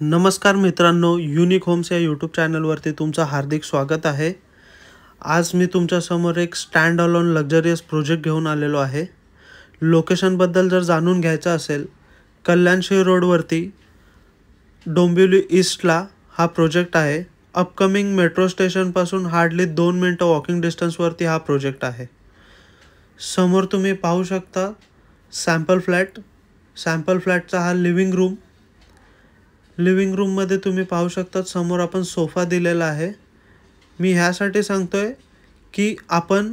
नमस्कार मित्रांनो, unique homes या यूट्यूब चॅनलवरती तुमचं हार्दिक स्वागत आहे. आज मी तुमच्यासमोर एक स्टँड अलोन लक्झरियस प्रोजेक्ट घेऊन आलेलो आहे. लोकेशनबद्दल जर जाणून घ्यायचं असेल, कल्याणशी रोडवरती डोंबिवली ईस्टला हा प्रोजेक्ट आहे. अपकमिंग मेट्रो स्टेशनपासून हार्डली 2 मिनटं वॉकिंग डिस्टन्सवरती हा प्रोजेक्ट आहे. समोर तुम्ही पाहू शकता सॅम्पल फ्लॅट. सॅम्पल फ्लॅटचा हा लिव्हिंग रूममध्ये तुम्ही पाहू शकता समोर आपण सोफा दिलेला आहे. मी ह्यासाठी सांगतोय की आपण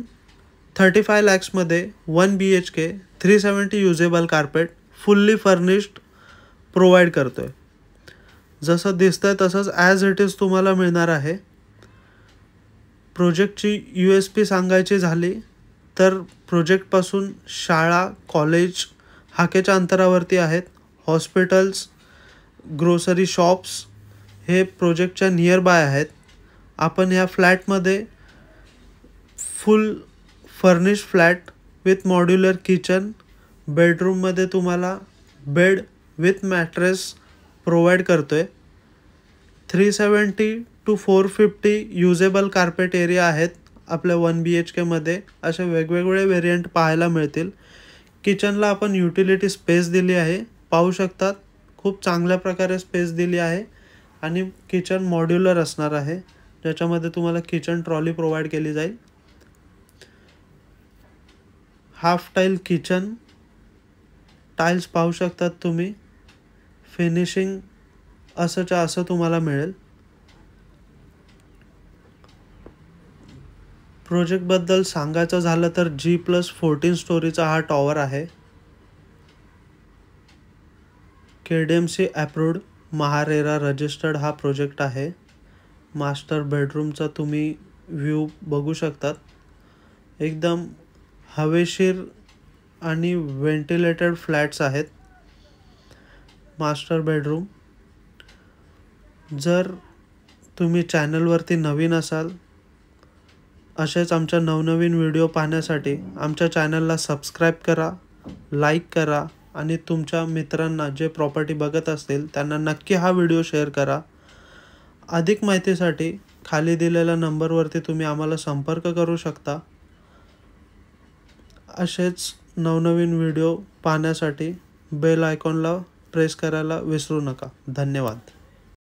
35 लॅक्समध्ये 1 BHK 370 usable carpet fully furnished provide करतोय. जसं दिसतंय तसंच ॲज इट इज तुम्हाला मिळणार आहे. प्रोजेक्टची USP सांगायची झाली तर प्रोजेक्टपासून शाळा, कॉलेज हाकेच्या अंतरावरती आहेत. हॉस्पिटल्स, ग्रोसरी शॉप्स हे प्रोजेक्टच्या नियर बाय आहेत. आपण ह्या फ्लॅटमध्ये फुल furnish flat with modular kitchen, बेडरूममध्ये तुम्हाला बेड विथ मॅट्रेस प्रोव्हाइड करतोय. 370 to 450 युजेबल कार्पेट एरिया आहेत आपल्या 1 BHKमध्ये. असे वेगवेगळे व्हेरियंट पाहायला मिळतील. किचनला आपण युटिलिटी स्पेस दिली आहे, पाहू शकतात. खूप चांगल्या प्रकारे स्पेस दिली आहे आणि किचन मॉड्युलर असणार आहे, ज्याच्यामध्ये तुम्हाला किचन ट्रॉली प्रोव्हाइड केली जाईल. हाफ टाईल किचन, टाईल्स पाहू शकतात तुम्ही. फिनिशिंग असंच्या असं तुम्हाला मिळेल. प्रोजेक्टबद्दल सांगायचं झालं तर G+14 स्टोरीचा हा टॉवर आहे. KDMC अप्रूव्ड, महारेरा रजिस्टर्ड हा प्रोजेक्ट आहे. मास्टर बेडरूमचा तुम्ही व्ह्यू बघू शकतात. एकदम हवेशीर आणि व्हेंटिलेटेड फ्लॅट्स आहेत. Master bedroom. जर तुम्ही चॅनलवरती नवीन असाल, असेच आमच्या नवनवीन व्हिडिओ पाहण्यासाठी आमच्या चॅनलला सबस्क्राईब करा, लाईक करा आणि तुमच्या मित्रांना जे प्रॉपर्टी बघत असतील त्यांना नक्की हा व्हिडिओ शेअर करा. अधिक माहितीसाठी खाली दिलेल्या नंबरवरती तुम्ही आम्हाला संपर्क करू शकता. असेच नवनवीन व्हिडिओ पाहण्यासाठी बेल आयकॉनला प्रेस करायला विसरू नका. धन्यवाद.